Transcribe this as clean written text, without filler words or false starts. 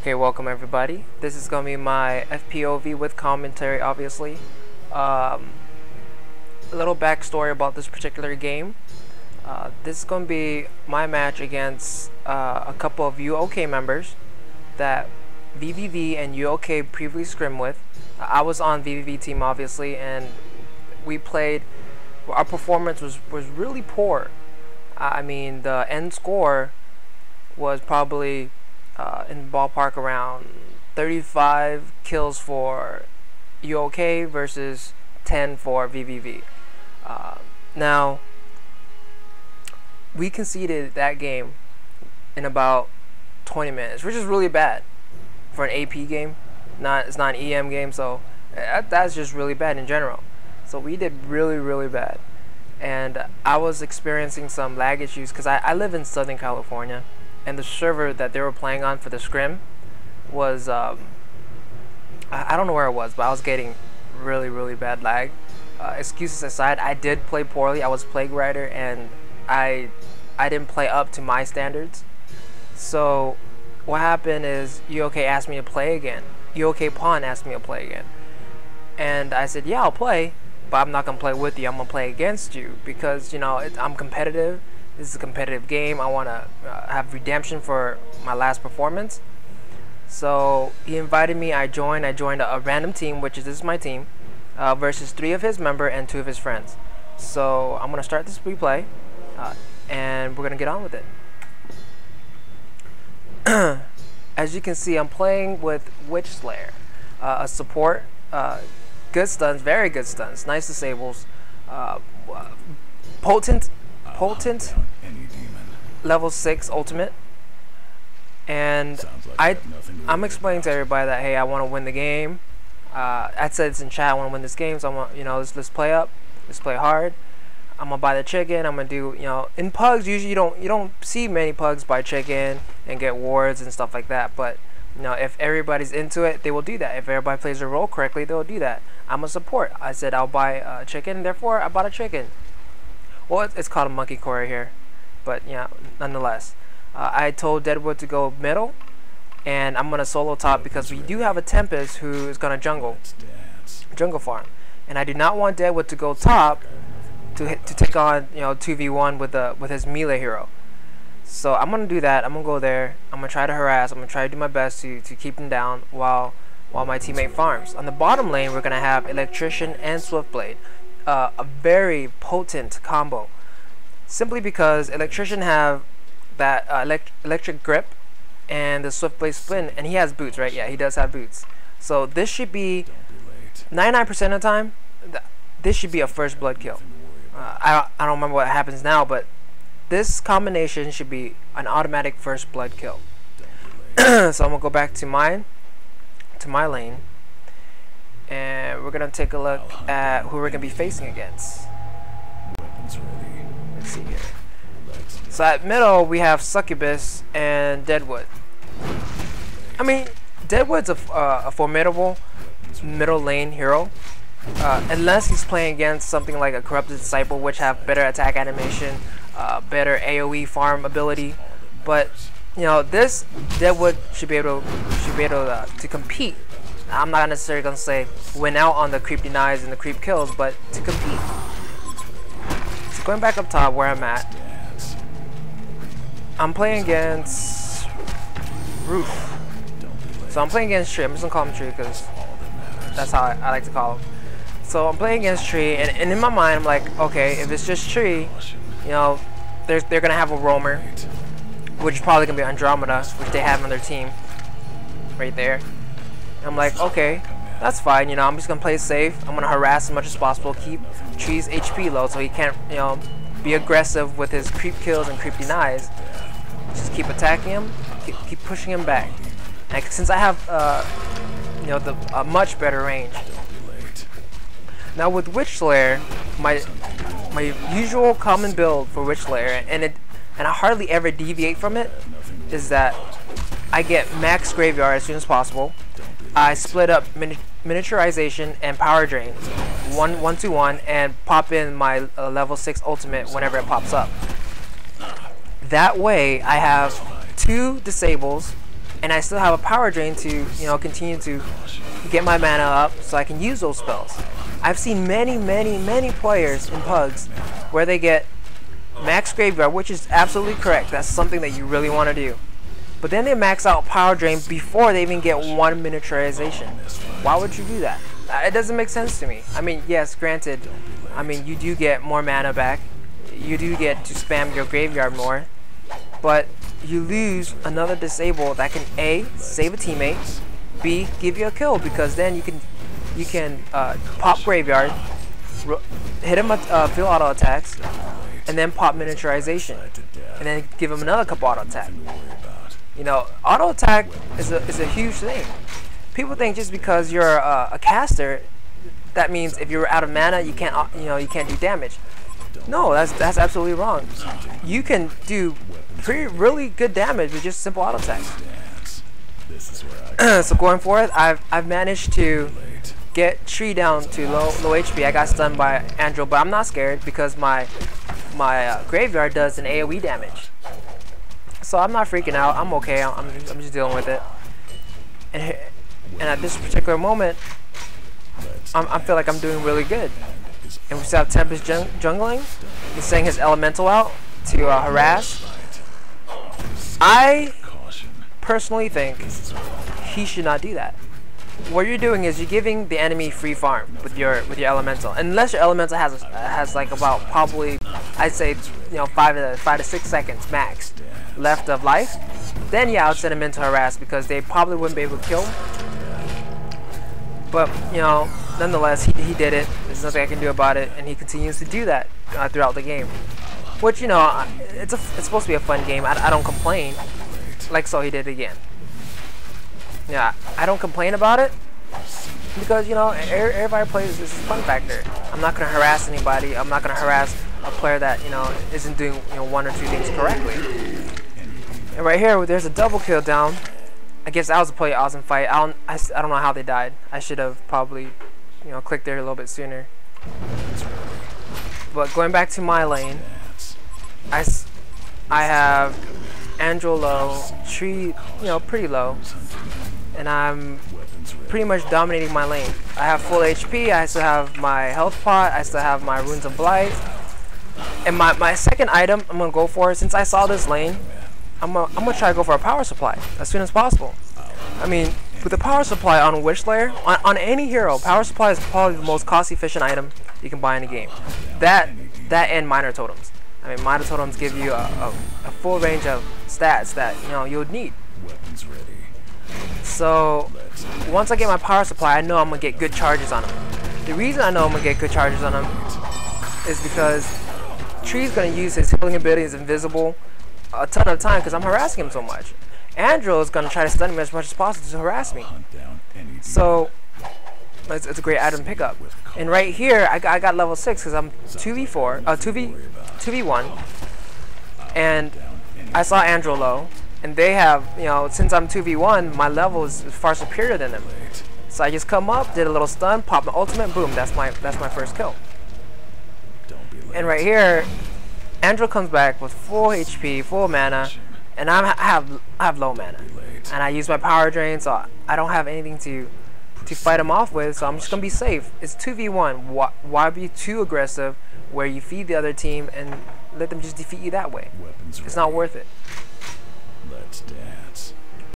Okay, welcome everybody. This is going to be my FPOV with commentary, obviously. A little backstory about this particular game. This is going to be my match against a couple of UOK members that VVV and UOK previously scrimmed with. I was on VVV team, obviously, and we played. Our performance was really poor. I mean, the end score was probably in the ballpark around 35 kills for UOK versus 10 for VVV. Now, we conceded that game in about 20 minutes, which is really bad for an AP game. It's not an EM game, so that's just really bad in general. So we did really bad, and I was experiencing some lag issues because I live in Southern California, and the server that they were playing on for the scrim was I don't know where it was, but I was getting really bad lag. Excuses aside, I did play poorly. I was Plague Rider, and I didn't play up to my standards. So what happened is UOK asked me to play again. UOK Pawn asked me to play again, and I said, yeah, I'll play, but I'm not gonna play with you. I'm gonna play against you because, you know, I'm competitive. This is a competitive game. I want to have redemption for my last performance. So he invited me. I joined a random team, which is this is my team, versus 3 of his members and 2 of his friends. So I'm gonna start this replay, and we're gonna get on with it. As you can see, I'm playing with Witch Slayer, a support. Good stuns, very good stuns, nice disables, potent level 6 ultimate, and I'm explaining to everybody that, hey, I want to win the game. I said it's in chat, I want to win this game, so I want, you know, let's play up, let's play hard. I'm gonna buy the chicken. I'm gonna do, you know, in pugs usually you don't see many pugs buy chicken and get wards and stuff like that, but you know, if everybody's into it, they will do that. If everybody plays their role correctly, they'll do that. I'm a support. I said I'll buy chicken, therefore I bought a chicken. Well, it's called a monkey core here, but yeah, nonetheless. I told Deadwood to go middle, and I'm gonna solo top because we do have a Tempest who is gonna jungle farm, and I do not want Deadwood to go top to take on, you know, 2v1 with his melee hero. So I'm gonna do that. I'm gonna go there. I'm gonna try to harass. I'm gonna try to do my best to keep him down while my teammate farms. On the bottom lane, we're gonna have Electrician and Swiftblade. A very potent combo, simply because Electrician have that electric grip and the Swiftblade Splint, and he has boots, right? Yeah, he does have boots. So this should be 99% of the time. This should be a first blood kill. I don't remember what happens now, but this combination should be an automatic first blood kill. So I'm gonna go back to my lane, and we're gonna take a look at who we're gonna be facing against. Let's see here. So at middle we have Succubus and Deadwood. I mean, Deadwood's a formidable middle lane hero, unless he's playing against something like a Corrupted Disciple, which have better attack animation, better AOE farm ability. But you know, this Deadwood should be able to compete. I'm not necessarily gonna say win out on the creep denies and the creep kills, but to compete. So going back up top where I'm at, I'm playing against Roof. So I'm playing against Tree. I'm just gonna call him Tree because that's how I like to call him. So I'm playing against Tree, and in my mind I'm like, okay, if it's just Tree, you know, they're gonna have a roamer, which is probably gonna be Andromeda, which they have on their team, right there. I'm like, okay, that's fine. You know, I'm just gonna play safe. I'm gonna harass as much as possible, keep Tree's HP low so he can't, you know, be aggressive with his creep kills and creep denies. Just keep attacking him, keep pushing him back. And since I have, you know, a much better range. Now with Witch Slayer, my usual common build for Witch Slayer, and I hardly ever deviate from it, is that I get max graveyard as soon as possible. I split up miniaturization and power drain, 1-1-2-1, and pop in my level 6 ultimate whenever it pops up. That way, I have 2 disables and I still have a power drain to, you know, continue to get my mana up so I can use those spells. I've seen many players in Pugs where they get max graveyard, which is absolutely correct. That's something that you really want to do. But then they max out power drain before they even get one miniaturization. Why would you do that? It doesn't make sense to me. I mean, yes, granted, I mean, you do get more mana back. You do get to spam your graveyard more. But you lose another disable that can A, save a teammate, B, give you a kill, because then you can pop graveyard, hit him field auto attacks, and then pop miniaturization, and then give him another couple auto attack. You know, auto attack is a huge thing. People think just because you're a caster, that means if you're out of mana, you can't you can't do damage. No, that's absolutely wrong. You can do really good damage with just simple auto attacks. So going forward, I've managed to get Tree down to low HP. I got stunned by Andrew, but I'm not scared because my graveyard does an AoE damage. So I'm not freaking out. I'm okay. I'm just dealing with it. And at this particular moment, I feel like I'm doing really good. And we still have Tempest jungling. He's sending his elemental out to harass. I personally think he should not do that. What you're doing is you're giving the enemy free farm with your elemental. Unless your elemental has like about probably, I'd say, you know, 5 to 6 seconds max left of life, then yeah, I would send him into harass because they probably wouldn't be able to kill him. But you know, nonetheless, he did it. There's nothing I can do about it, and he continues to do that throughout the game. Which, you know, it's supposed to be a fun game. I don't complain. Like so, he did it again. Yeah, I don't complain about it because, you know, everybody plays this fun factor. I'm not gonna harass anybody. I'm not gonna harass a player that, you know, isn't doing, you know, 1 or 2 things correctly. And right here, there's a double kill down. I guess that was a pretty awesome fight. I don't know how they died. I should have probably, you know, clicked there a little bit sooner. But going back to my lane, I have Andrew low, Tree, you know, pretty low, and I'm pretty much dominating my lane. I have full HP. I still have my health pot. I still have my Runes of Blight. And my second item I'm gonna go for, since I saw this lane, I'm gonna try to go for a power supply as soon as possible. I mean, with the power supply on Witch Slayer, on any hero, power supply is probably the most cost efficient item you can buy in the game. That and minor totems. I mean, minor totems give you a full range of stats that, you know, you'll need. So once I get my power supply, I know I'm gonna get good charges on him. The reason I know I'm gonna get good charges on him is because Tree's gonna use his healing ability as invisible a ton of time because I'm harassing him so much. Andrew is gonna try to stun me as much as possible to harass me. So it's a great item pickup. And right here, I got level 6 because I'm 2v1, and I saw Andrew low, and they have, you know, since I'm 2v1, my level is far superior than them. So I just come up, did a little stun, pop my ultimate, boom, that's my first kill. And right here, Andrew comes back with full HP, full mana, and I have low mana, and I use my power drain, so I don't have anything to fight him off with. So I'm just gonna be safe. It's 2v1. Why be too aggressive, where you feed the other team and let them just defeat you that way? It's not worth it. Let's dance.